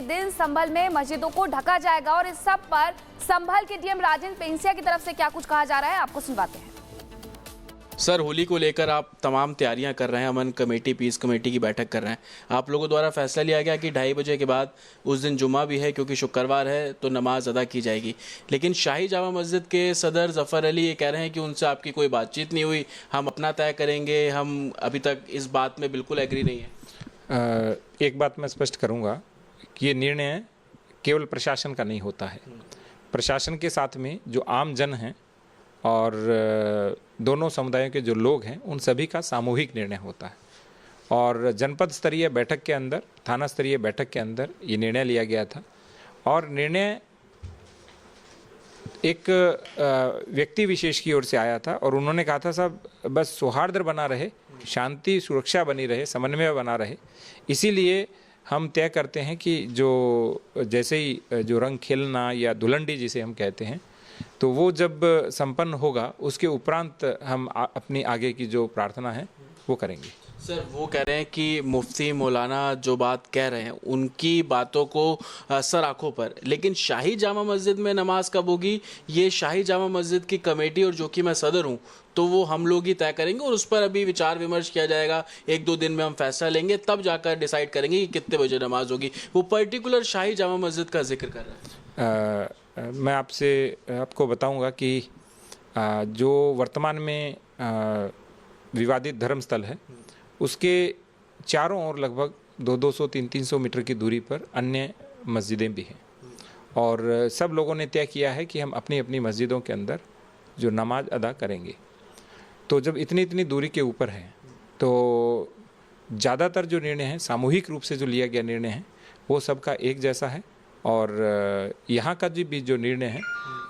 दिन संभल में मस्जिदों को ढका जाएगा और इस सब पर संभल के डीएम राजेंद्र पेंसिया की तरफ से क्या कुछ कहा जा रहा है, आपको सुनवाते हैं। सर, होली को लेकर आप तमाम तैयारियां कर रहे हैं, अमन कमेटी, पीस कमेटी की बैठक कर रहे हैं। आप लोगों द्वारा फैसला लिया गया कि 2:30 बजे के बाद, उस दिन जुम्मा भी है क्योंकि शुक्रवार है, तो नमाज अदा की जाएगी। लेकिन शाही जामा मस्जिद के सदर जफ़र अली ये कह रहे हैं कि उनसे आपकी कोई बातचीत नहीं हुई, हम अपना तय करेंगे, हम अभी तक इस बात में बिल्कुल एग्री नहीं है। एक बात मैं स्पष्ट करूँगा कि ये निर्णय केवल प्रशासन का नहीं होता है। प्रशासन के साथ में जो आम जन हैं और दोनों समुदायों के जो लोग हैं, उन सभी का सामूहिक निर्णय होता है। और जनपद स्तरीय बैठक के अंदर, थाना स्तरीय बैठक के अंदर ये निर्णय लिया गया था। और निर्णय एक व्यक्ति विशेष की ओर से आया था और उन्होंने कहा था, साहब बस सौहार्द बना रहे, शांति सुरक्षा बनी रहे, समन्वय बना रहे, इसीलिए हम तय करते हैं कि जो जैसे ही जो रंग खेलना या धुलंडी जिसे हम कहते हैं, तो वो जब संपन्न होगा उसके उपरांत हम अपनी आगे की जो प्रार्थना है वो करेंगे। सर, वो कह रहे हैं कि मुफ्ती मौलाना जो बात कह रहे हैं उनकी बातों को सर आंखों पर, लेकिन शाही जामा मस्जिद में नमाज कब होगी ये शाही जामा मस्जिद की कमेटी और जो कि मैं सदर हूँ तो वो हम लोग ही तय करेंगे और उस पर अभी विचार विमर्श किया जाएगा। 1-2 दिन में हम फैसला लेंगे, तब जाकर डिसाइड करेंगे कि कितने बजे नमाज होगी। वो पर्टिकुलर शाही जामा मस्जिद का जिक्र कर रहे हैं। मैं आपको बताऊंगा कि जो वर्तमान में विवादित धर्मस्थल है उसके चारों ओर लगभग 200-300 मीटर की दूरी पर अन्य मस्जिदें भी हैं और सब लोगों ने तय किया है कि हम अपनी अपनी मस्जिदों के अंदर जो नमाज अदा करेंगे। तो जब इतनी दूरी के ऊपर है तो ज़्यादातर जो निर्णय है, सामूहिक रूप से जो लिया गया निर्णय है, वो सबका एक जैसा है। और यहाँ का भी जो निर्णय है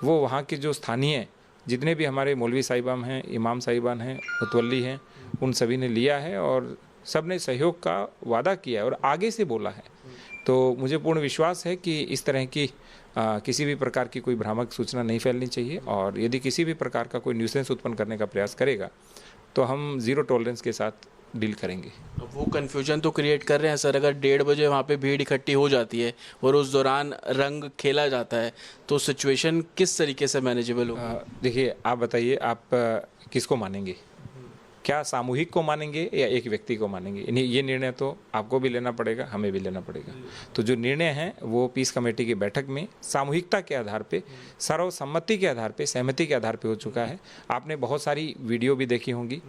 वो वहाँ के जो स्थानीय जितने भी हमारे मौलवी साहिबान हैं, इमाम साहिबान हैं, मुतवल्ली हैं, उन सभी ने लिया है और सब ने सहयोग का वादा किया है और आगे से बोला है। तो मुझे पूर्ण विश्वास है कि इस तरह की किसी भी प्रकार की कोई भ्रामक सूचना नहीं फैलनी चाहिए और यदि किसी भी प्रकार का कोई न्यूसेंस उत्पन्न करने का प्रयास करेगा तो हम ज़ीरो टॉलरेंस के साथ डील करेंगे। वो कन्फ्यूजन तो क्रिएट कर रहे हैं सर, अगर 1:30 बजे वहाँ पे भीड़ इकट्ठी हो जाती है और उस दौरान रंग खेला जाता है तो सिचुएशन किस तरीके से मैनेजेबल होगा? देखिए, आप बताइए, आप किसको मानेंगे? क्या सामूहिक को मानेंगे या एक व्यक्ति को मानेंगे? ये निर्णय तो आपको भी लेना पड़ेगा, हमें भी लेना पड़ेगा। तो जो निर्णय है वो पीस कमेटी की बैठक में सामूहिकता के आधार पे, सर्वसम्मति के आधार पे, सहमति के आधार पे हो चुका है। आपने बहुत सारी वीडियो भी देखी होंगी,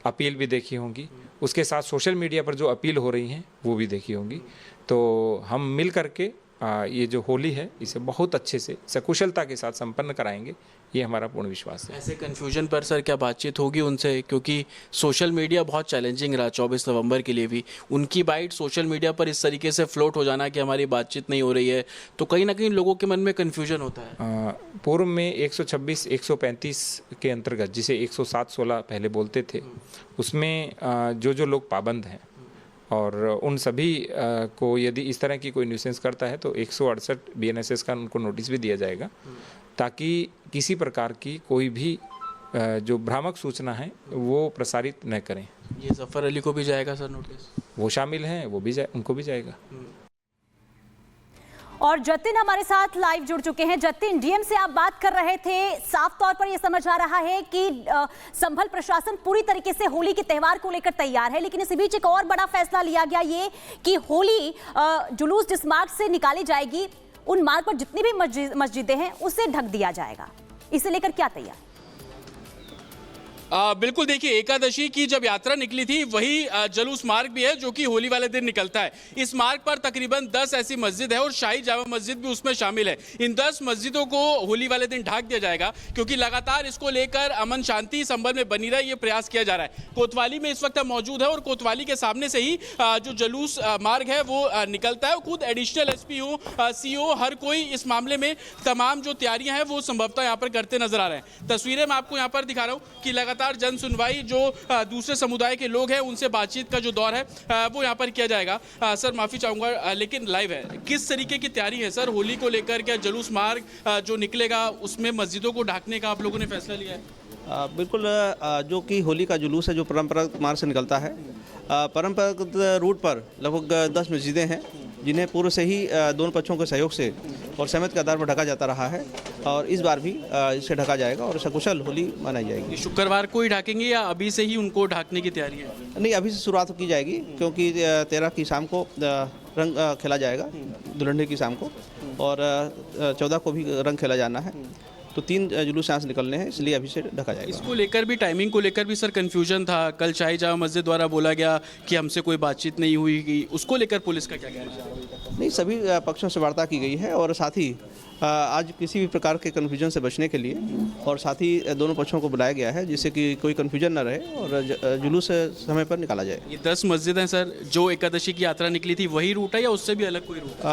अपील भी देखी होंगी, उसके साथ सोशल मीडिया पर जो अपील हो रही हैं वो भी देखी होंगी। तो हम मिल करके ये जो होली है इसे बहुत अच्छे से सकुशलता के साथ संपन्न कराएंगे, ये हमारा पूर्ण विश्वास है। ऐसे कन्फ्यूजन पर सर क्या बातचीत होगी उनसे, क्योंकि सोशल मीडिया बहुत चैलेंजिंग रहा 24 नवंबर के लिए भी, उनकी बाइट सोशल मीडिया पर इस तरीके से फ्लोट हो जाना कि हमारी बातचीत नहीं हो रही है, तो कहीं ना कहीं लोगों के मन में कन्फ्यूजन होता है। पूर्व में 126, 135 के अंतर्गत, जिसे 107-16 पहले बोलते थे, उसमें जो लोग पाबंद हैं और उन सभी को यदि इस तरह की कोई न्यूसेंस करता है तो 168 BNSS का उनको नोटिस भी दिया जाएगा, ताकि किसी प्रकार की कोई भी जो भ्रामक सूचना है वो प्रसारित न करें। ये जफ़र अली को भी जाएगा सर नोटिस? वो शामिल हैं, वो भी उनको भी जाएगा। और जतिन हमारे साथ लाइव जुड़ चुके हैं। जतिन, डीएम से आप बात कर रहे थे, साफ तौर पर यह समझ आ रहा है कि संभल प्रशासन पूरी तरीके से होली के त्यौहार को लेकर तैयार है, लेकिन इसी बीच एक और बड़ा फैसला लिया गया ये कि होली जुलूस जिस मार्ग से निकाली जाएगी उन मार्ग पर जितनी भी मस्जिदें हैं उसे ढक दिया जाएगा। इसे लेकर क्या तैयार? बिल्कुल, देखिए, एकादशी की जब यात्रा निकली थी वही जुलूस मार्ग भी है जो कि होली वाले दिन निकलता है। इस मार्ग पर तकरीबन 10 ऐसी मस्जिद है और शाही जामा मस्जिद भी उसमें शामिल है। इन 10 मस्जिदों को होली वाले दिन ढाक दिया जाएगा क्योंकि लगातार इसको लेकर अमन शांति संभल में बनी रहे, ये प्रयास किया जा रहा है। कोतवाली में इस वक्त हम मौजूद है और कोतवाली के सामने से ही जो जुलूस मार्ग है वो निकलता है। खुद एडिशनल SP हो, CO, हर कोई इस मामले में तमाम जो तैयारियां हैं वो संभवतः यहाँ पर करते नजर आ रहे हैं। तस्वीरें मैं आपको यहाँ पर दिखा रहा हूँ कि लगातार जन सुनवाई जो दूसरे समुदाय के लोग हैं उनसे बातचीत का जो दौर है वो यहाँ पर किया जाएगा। सर माफी चाहूंगा लेकिन लाइव है, किस तरीके की तैयारी है सर होली को लेकर? क्या जुलूस मार्ग जो निकलेगा उसमें मस्जिदों को ढाकने का आप लोगों ने फैसला लिया है? बिल्कुल, जो कि होली का जुलूस है जो परंपरागत मार्ग से निकलता है, परंपरागत रूट पर लगभग 10 मस्जिदें हैं जिन्हें पूर्व से ही दोनों पक्षों के सहयोग से और सहमति के आधार पर ढका जाता रहा है और इस बार भी इसे ढका जाएगा और सकुशल होली मनाई जाएगी। शुक्रवार को ही ढकेंगे या अभी से ही उनको ढकने की तैयारी है? नहीं, अभी से शुरुआत की जाएगी क्योंकि 13 की शाम को रंग खेला जाएगा, दुल्हन की शाम को, और 14 को भी रंग खेला जाना है। तो 3 जुलूस यहाँ से निकलने हैं, इसलिए अभी से ढका जाएगा। इसको लेकर भी, टाइमिंग को लेकर भी सर कंफ्यूजन था। कल शाही जामा मस्जिद द्वारा बोला गया कि हमसे कोई बातचीत नहीं हुई, उसको लेकर पुलिस का क्या कहना है? नहीं, सभी पक्षों से वार्ता की गई है और साथ ही आज किसी भी प्रकार के कन्फ्यूजन से बचने के लिए और साथ ही दोनों पक्षों को बुलाया गया है जिससे कि कोई कन्फ्यूजन न रहे और जुलूस समय पर निकाला जाए। ये 10 मस्जिद हैं सर, जो एकादशी की यात्रा निकली थी वही रूट है या उससे भी अलग कोई रूट?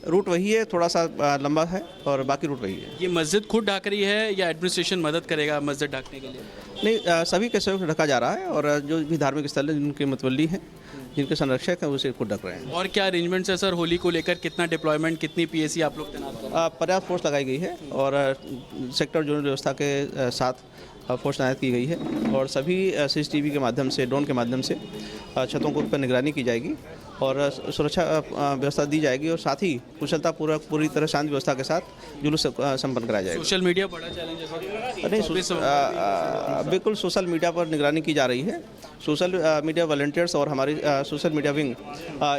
रूट वही है, थोड़ा सा लंबा है और बाकी रूट वही है। ये मस्जिद खुद ढक रही है या एडमिनिस्ट्रेशन मदद करेगा मस्जिद ढकने के लिए? नहीं, सभी के सहयोग से ढका जा रहा है और जो भी धार्मिक स्थल है जिनके मतवल्ली हैं, जिनके संरक्षक हैं, उसे खुद ढक रहे हैं। और क्या अरेंजमेंट्स है सर होली को लेकर? कितना डिप्लॉयमेंट, कितनी पीएसी आप लोग तैनात कर रहे हैं? पर्याप्त फोर्स लगाई गई है और सेक्टर जोनल व्यवस्था के साथ फोर्स तैनात की गई है और सभी CCTV के माध्यम से, ड्रोन के माध्यम से छतों को पर निगरानी की जाएगी और सुरक्षा व्यवस्था दी जाएगी और साथ ही कुशलतापूर्वक पूरी तरह शांति व्यवस्था के साथ जुलूस संपन्न कराया जाएगा। सोशल मीडिया बड़ा चैलेंज है सर? नहीं, बिल्कुल सोशल मीडिया पर निगरानी की जा रही है। सोशल मीडिया वॉलंटियर्स और हमारी सोशल मीडिया विंग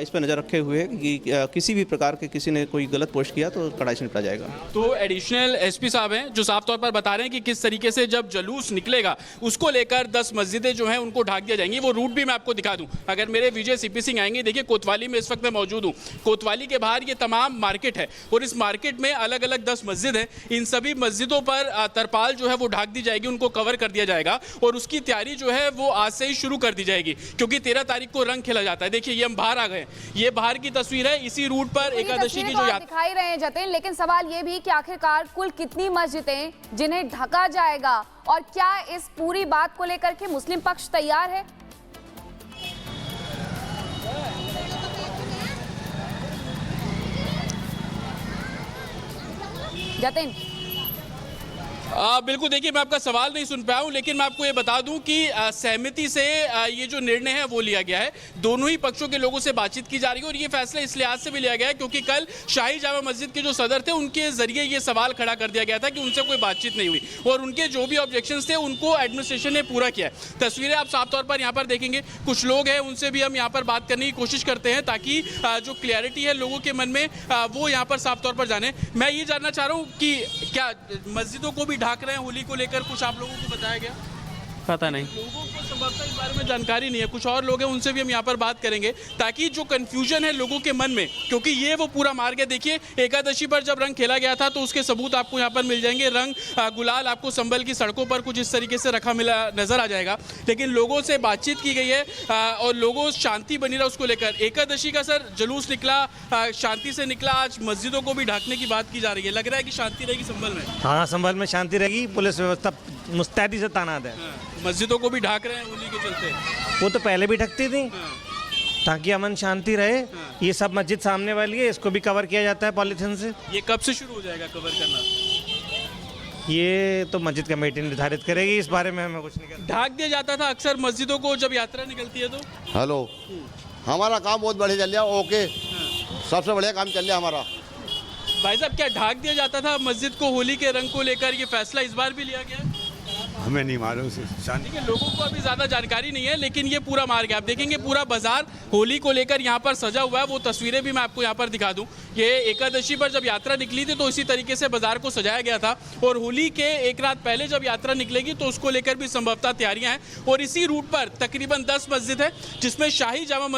इस पर नज़र रखे हुए है कि किसी भी प्रकार के किसी ने कोई गलत पोस्ट किया तो कड़ाई से निपटा जाएगा। तो एडिशनल SP साहब हैं जो साफ तौर पर बता रहे हैं कि किस तरीके से जब जुलूस निकलेगा उसको लेकर 10 मस्जिदें जो हैं उनको ढक दिया जाएंगी। वो रूट भी मैं आपको दिखा दूं, अगर मेरे विजय CP सिंह आएंगे। देखिए, कोतवाली में इस वक्त मैं मौजूद हूँ। कोतवाली के बाहर ये तमाम मार्केट है और इस मार्केट में अलग अलग 10 मस्जिद हैं। इन सभी मस्जिदों पर तरपाल जो है वो ढक दी जाएगी, उनको कवर कर दिया जाएगा और उसकी तैयारी जो है वो आज से ही शुरू कर दी जाएगी क्योंकि 13 तारीख को रंग खेला जाता है। देखिए, ये हम बाहर आ गए, ये बाहर की तस्वीर है। इसी रूट पर एकादशी की जो यात्रा दिखाई रहे हैं जतिन, लेकिन सवाल ये भी कि आखिरकार कुल कितनी मस्जिदें जिन्हें ढका जाएगा और क्या इस पूरी बात को लेकर के मुस्लिम पक्ष तैयार है? जतिन, बिल्कुल, देखिए मैं आपका सवाल नहीं सुन पाया हूं, लेकिन मैं आपको ये बता दूं कि सहमति से ये जो निर्णय है वो लिया गया है। दोनों ही पक्षों के लोगों से बातचीत की जा रही है और ये फैसला इस लिहाज से भी लिया गया है क्योंकि कल शाही जामा मस्जिद के जो सदर थे उनके जरिए ये सवाल खड़ा कर दिया गया था कि उनसे कोई बातचीत नहीं हुई और उनके जो भी ऑब्जेक्शंस थे उनको एडमिनिस्ट्रेशन ने पूरा किया है। तस्वीरें आप साफ तौर पर यहाँ पर देखेंगे, कुछ लोग हैं उनसे भी हम यहाँ पर बात करने की कोशिश करते हैं ताकि जो क्लियरिटी है लोगों के मन में वो यहाँ पर साफ तौर पर जाने। मैं ये जानना चाह रहा हूँ कि क्या मस्जिदों को भी ढाक रहे हैं होली को लेकर? कुछ आप लोगों को बताया गया? पता नहीं, लोगों को संभवतः इस बारे में जानकारी नहीं है। कुछ और लोग हैं उनसे भी हम यहाँ पर बात करेंगे ताकि जो कंफ्यूजन है लोगों के मन में, क्योंकि ये वो पूरा मार्ग है। देखिए, एकादशी पर जब रंग खेला गया था तो उसके सबूत आपको यहाँ पर मिल जाएंगे। रंग गुलाल आपको संभल की सड़कों पर कुछ इस तरीके से रखा मिला नजर आ जाएगा, लेकिन लोगों से बातचीत की गई है और लोगों शांति बनी रहा उसको लेकर। एकादशी का सर जुलूस निकला, शांति से निकला, आज मस्जिदों को भी ढकने की बात की जा रही है। लग रहा है कि शांति रहेगी संभल में? हाँ, संभल में शांति रहेगी, पुलिस व्यवस्था मुस्तैदी से तैनात है। मस्जिदों को भी ढाक रहे हैं होली के चलते? वो तो पहले भी ढकती थी ताकि अमन शांति रहे। ये सब मस्जिद सामने वाली है, इसको भी कवर किया जाता है पॉलीथिन से। ये कब से शुरू हो जाएगा कवर करना? ये तो मस्जिद कमेटी निर्धारित करेगी, इस बारे में हमें कुछ नहीं करना। ढाक दिया जाता था अक्सर मस्जिदों को जब यात्रा निकलती है तो? हेलो, हमारा काम बहुत बढ़िया चल रहा है। ओके, सबसे बढ़िया काम चल रहा है हमारा। भाई साहब, क्या ढाक दिया जाता था मस्जिद को होली के रंग को लेकर? ये फैसला इस बार भी लिया गया? हमें नहीं मालूम। देखिए, लोगों को अभी ज़्यादा जानकारी नहीं है, लेकिन ये पूरा मार्ग है। आप देखेंगे पूरा बाजार होली को लेकर यहाँ पर सजा हुआ है। वो तस्वीरें भी मैं आपको यहाँ पर दिखा दूँ। ये एकादशी पर जब यात्रा निकली थी तो इसी तरीके से बाजार को सजाया गया था और होली के एक रात पहले जब यात्रा निकलेगी तो उसको लेकर भी संभवतः तैयारियाँ हैं। और इसी रूट पर तकरीबन 10 मस्जिद है जिसमें शाही जामा